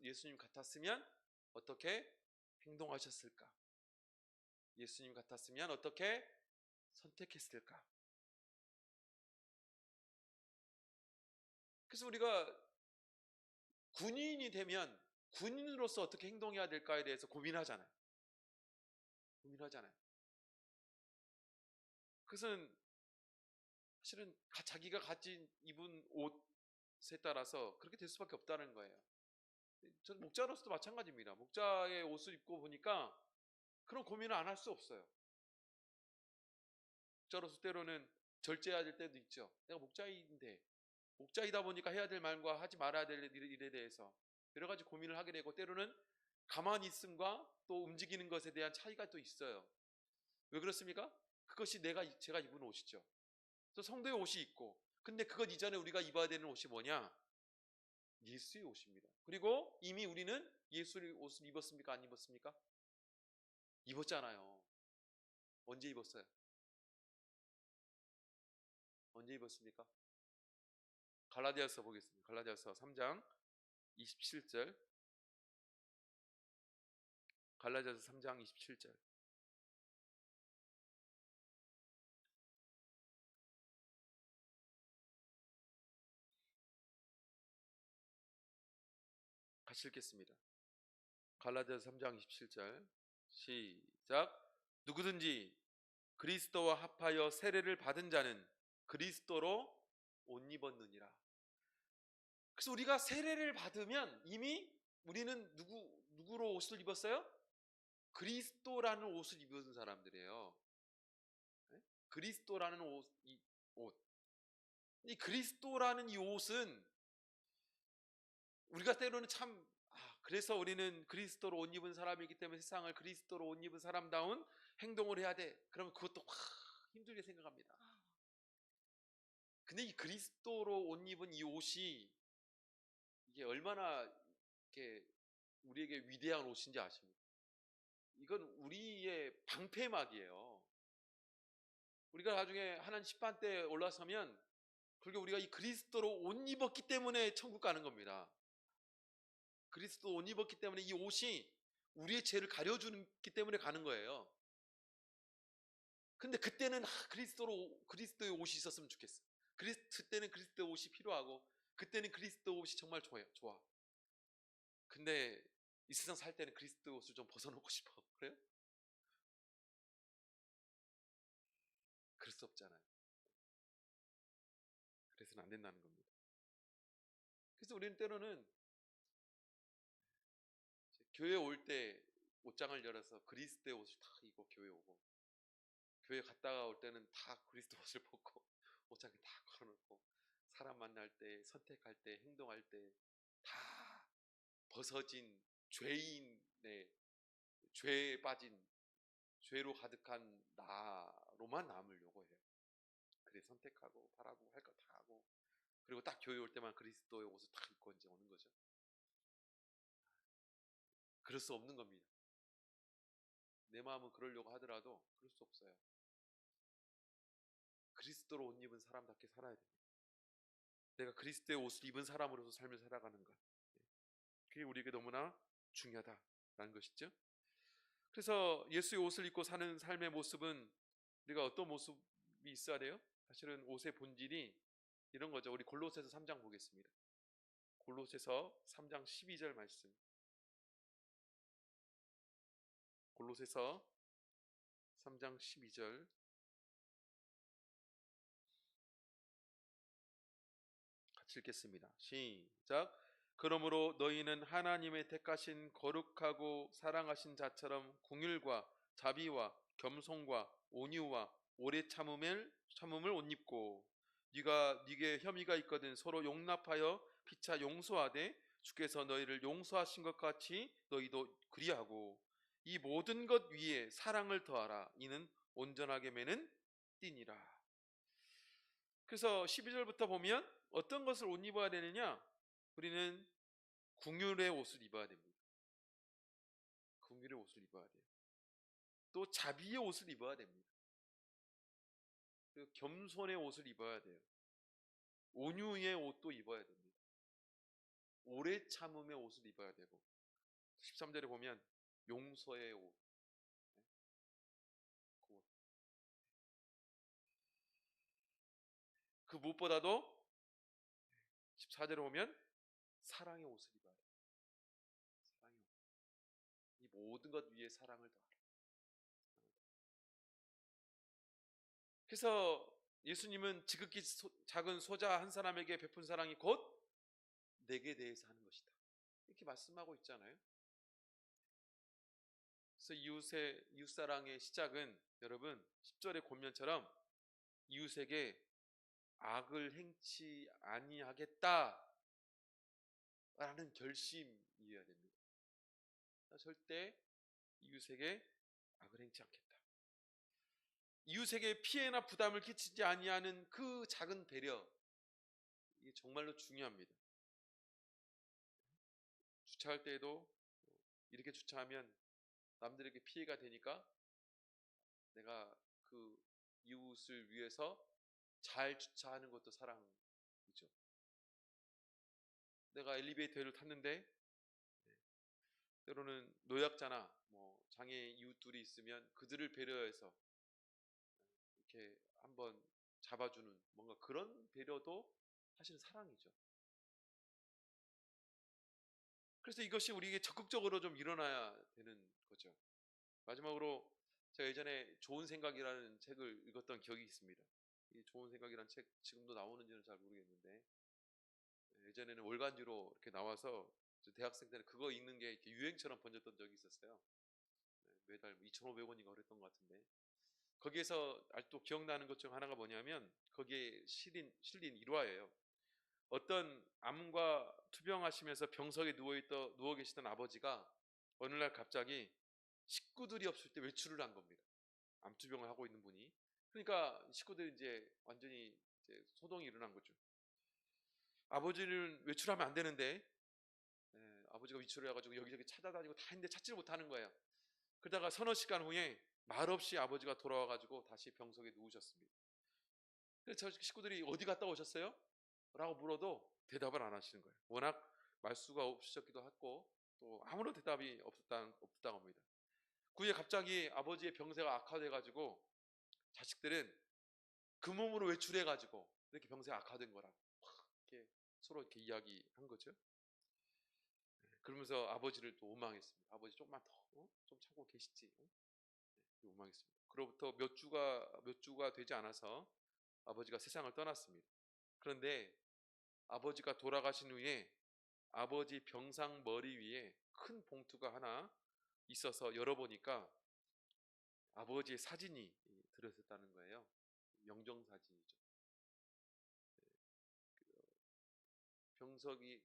예수님 같았으면 어떻게 행동하셨을까? 예수님 같았으면 어떻게 선택했을까? 그래서 우리가 군인이 되면 군인으로서 어떻게 행동해야 될까에 대해서 고민하잖아요. 그것은 사실은 자기가 가진 입은 옷에 따라서 그렇게 될 수밖에 없다는 거예요. 저는 목자로서도 마찬가지입니다. 목자의 옷을 입고 보니까 그런 고민을 안 할 수 없어요. 목자로서 때로는 절제해야 될 때도 있죠. 내가 목자인데, 목자이다 보니까 해야 될 말과 하지 말아야 될 일에 대해서 여러 가지 고민을 하게 되고, 때로는 가만히 있음과 또 움직이는 것에 대한 차이가 또 있어요. 왜 그렇습니까? 그것이 제가 입은 옷이죠. 또 성도의 옷이 있고, 근데 그것 이전에 우리가 입어야 되는 옷이 뭐냐? 예수의 옷입니다. 그리고 이미 우리는 예수의 옷을 입었습니까? 안 입었습니까? 입었잖아요. 언제 입었어요? 언제 입었습니까? 갈라디아서 보겠습니다. 갈라디아서 3장 27절. 갈라디아서 3장 27절. 같이 읽겠습니다. 갈라디아서 3장 27절. 시작. 누구든지 그리스도와 합하여 세례를 받은 자는 그리스도로 옷 입었느니라. 그래서 우리가 세례를 받으면 이미 우리는 누구로 옷을 입었어요? 그리스도라는 옷을 입은 사람들이에요. 네? 그리스도라는 옷. 이 그리스도라는 이 옷은 우리가 때로는 참 그래서 우리는 그리스도로 옷 입은 사람이기 때문에 세상을 그리스도로 옷 입은 사람다운 행동을 해야 돼. 그러면 그것도 힘들게 생각합니다. 근데 이 그리스도로 옷 입은 이 옷이 이게 얼마나 이렇게 우리에게 위대한 옷인지 아십니까? 이건 우리의 방패막이에요. 우리가 나중에 하나님 심판 때 올라서면 결국 우리가 이 그리스도로 옷 입었기 때문에 천국 가는 겁니다. 그리스도 옷 입었기 때문에 이 옷이 우리의 죄를 가려주기 때문에 가는 거예요. 근데 그때는 그리스도의 옷이 있었으면 좋겠어. 그때는 그리스도의 옷이 필요하고 그때는 그리스도 옷이 정말 좋아. 근데 이 세상 살 때는 그리스도 옷을 좀 벗어놓고 싶어. 그래요? 그럴 수 없잖아요. 그래서는 안 된다는 겁니다. 그래서 우리는 때로는 교회 올 때 옷장을 열어서 그리스도의 옷을 다 입고 교회 오고, 교회 갔다가 올 때는 다 그리스도 옷을 벗고 옷장에 다 걸어놓고, 사람 만날 때, 선택할 때, 행동할 때 다 벗어진 죄인의 죄에 빠진 죄로 가득한 나로만 남으려고 해요. 그래 선택하고 바라보고 할 거 다 하고, 그리고 딱 교회 올 때만 그리스도의 옷을 딱 입고 이제 오는 거죠. 그럴 수 없는 겁니다. 내 마음은 그러려고 하더라도 그럴 수 없어요. 그리스도로 옷 입은 사람답게 살아야 됩니다. 내가 그리스도의 옷을 입은 사람으로서 삶을 살아가는 것, 그게 우리에게 너무나 중요하다라는 것이죠. 그래서 예수의 옷을 입고 사는 삶의 모습은 우리가 어떤 모습이 있어야 돼요? 사실은 옷의 본질이 이런 거죠. 우리 골로새서 3장 보겠습니다. 골로새서 3장 12절 말씀. 골로새서 3장 12절 같이 읽겠습니다. 시작. 그러므로 너희는 하나님의 택하신 거룩하고 사랑하신 자처럼 긍휼과 자비와 겸손과 온유와 오래 참음을 옷 입고, 네게 혐의가 있거든 서로 용납하여 피차 용서하되 주께서 너희를 용서하신 것 같이 너희도 그리하고, 이 모든 것 위에 사랑을 더하라. 이는 온전하게 매는 띠니라. 그래서 12절부터 보면 어떤 것을 옷 입어야 되느냐? 우리는 긍휼의 옷을 입어야 됩니다. 긍휼의 옷을 입어야 돼요. 또 자비의 옷을 입어야 됩니다. 그리고 겸손의 옷을 입어야 돼요. 온유의 옷도 입어야 됩니다. 오래 참음의 옷을 입어야 되고, 13절에 보면 용서의 옷, 그 무엇보다도 14절에 보면 사랑의 옷을 입어야 돼요. 사랑의 옷. 이 모든 것 위에 사랑을 더하라. 그래서 예수님은 지극히 작은 소자 한 사람에게 베푼 사랑이 곧 내게 대해서 하는 것이다, 이렇게 말씀하고 있잖아요. 그래서 이웃사랑의 시작은 여러분 10절의 권면처럼 이웃에게 악을 행치 아니하겠다 라는 결심이어야 됩니다. 절대 이웃에게 악을 행치 않겠다. 이웃에게 피해나 부담을 끼치지 아니하는 그 작은 배려, 이게 정말로 중요합니다. 주차할 때에도 이렇게 주차하면 남들에게 피해가 되니까 내가 그 이웃을 위해서 잘 주차하는 것도 사랑이죠. 내가 엘리베이터를 탔는데 때로는 노약자나 뭐 장애 이웃들이 있으면 그들을 배려해서 이렇게 한번 잡아주는 뭔가 그런 배려도 사실은 사랑이죠. 그래서 이것이 우리에게 적극적으로 좀 일어나야 되는 거죠. 마지막으로 제가 예전에 좋은 생각이라는 책을 읽었던 기억이 있습니다. 이 좋은 생각이라는 책 지금도 나오는지는 잘 모르겠는데 예전에는 월간지로 이렇게 나와서 대학생 때는 그거 읽는 게 이렇게 유행처럼 번졌던 적이 있었어요. 매달 2,500원인가 그랬던 것 같은데 거기에서 아직도 기억나는 것 중 하나가 뭐냐면 거기에 실린 일화예요. 어떤 암과 투병하시면서 병석에 누워 계시던 아버지가 어느 날 갑자기 식구들이 없을 때 외출을 한 겁니다. 암투병을 하고 있는 분이. 그러니까 식구들이 이제 완전히 이제 소동이 일어난 거죠. 아버지를 외출하면 안 되는데 아버지가 외출을 해가지고 여기저기 찾아다니고 다 했는데 찾지를 못하는 거예요. 그러다가 서너 시간 후에 말없이 아버지가 돌아와가지고 다시 병석에 누우셨습니다. 그래서 저 식구들이 어디 갔다 오셨어요? 라고 물어도 대답을 안 하시는 거예요. 워낙 말수가 없으셨기도 했고 또 아무런 대답이 없었다고 합니다. 그 후에 갑자기 아버지의 병세가 악화돼가지고 자식들은 그 몸으로 외출해가지고 이렇게 병세가 악화된 거라고 이렇게 서로 이렇게 이야기한 거죠. 그러면서 아버지를 또 원망했습니다. 아버지 조금만 더, 좀 참고 계시지. 원망했습니다. 그로부터 몇 주가 되지 않아서 아버지가 세상을 떠났습니다. 그런데 아버지가 돌아가신 후에 아버지 병상 머리 위에 큰 봉투가 하나 있어서 열어보니까 아버지의 사진이 들어있었다는 거예요. 영정 사진이죠.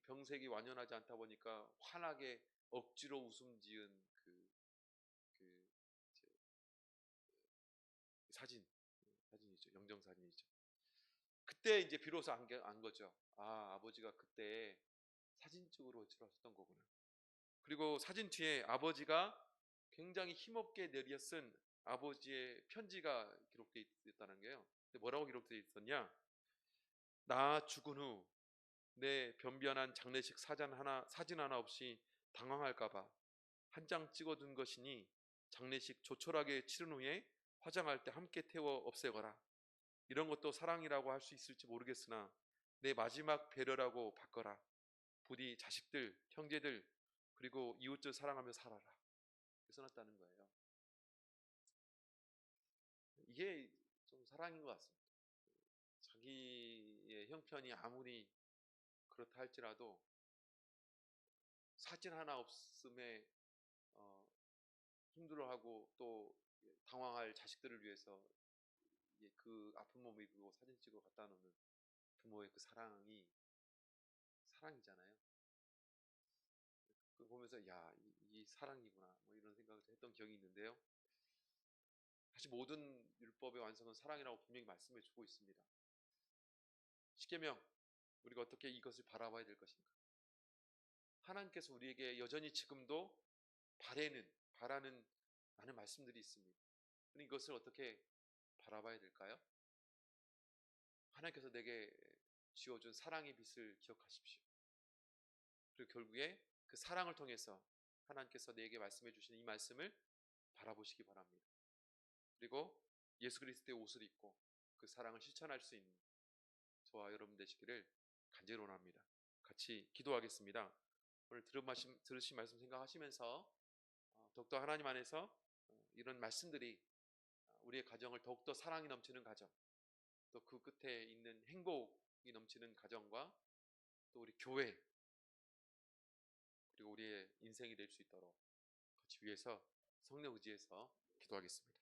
병색이 완연하지 않다 보니까 환하게 억지로 웃음 지은 그 사진이죠. 영정 사진이죠. 그때 이제 비로소 안 거죠. 아, 아버지가 그때 사진 찍으러 외출하셨던 거구나. 그리고 사진 뒤에 아버지가 굉장히 힘없게 내려 쓴 아버지의 편지가 기록되어 있다는 거예요. 뭐라고 기록되어 있었냐? 나 죽은 후 내 변변한 장례식 사진 하나 없이 당황할까봐 한 장 찍어둔 것이니 장례식 조촐하게 치른 후에 화장할 때 함께 태워 없애거라. 이런 것도 사랑이라고 할 수 있을지 모르겠으나 내 마지막 배려라고 바꿔라. 부디 자식들, 형제들, 그리고 이웃들 사랑하며 살아라. 써놨다는 거예요. 이게 좀 사랑인 것 같습니다. 자기의 형편이 아무리 그렇다 할지라도 사진 하나 없음에 힘들어하고 또 당황할 자식들을 위해서 그 아픈 몸을 입고 사진 찍어 갖다 놓는 부모의 그 사랑이잖아요. 그걸 보면서 야, 이 사랑이구나 뭐 이런 생각을 했던 기억이 있는데요. 사실 모든 율법의 완성은 사랑이라고 분명히 말씀해 주고 있습니다. 십계명, 우리가 어떻게 이것을 바라봐야 될 것인가? 하나님께서 우리에게 여전히 지금도 바라는 많은 말씀들이 있습니다. 그럼 이것을 어떻게 바라봐야 될까요? 하나님께서 내게 지어준 사랑의 빛을 기억하십시오. 그리고 결국에 그 사랑을 통해서 하나님께서 내게 말씀해 주시는 이 말씀을 바라보시기 바랍니다. 그리고 예수 그리스도의 옷을 입고 그 사랑을 실천할 수 있는 저와 여러분 되시기를 간절히 원합니다. 같이 기도하겠습니다. 오늘 들으신 말씀 생각하시면서 더욱더 하나님 안에서 이런 말씀들이 우리의 가정을 더욱더 사랑이 넘치는 가정, 또 그 끝에 있는 행복이 넘치는 가정과 또 우리 교회 그리고 우리의 인생이 될 수 있도록 같이 위해서 성령 의지해서 기도하겠습니다.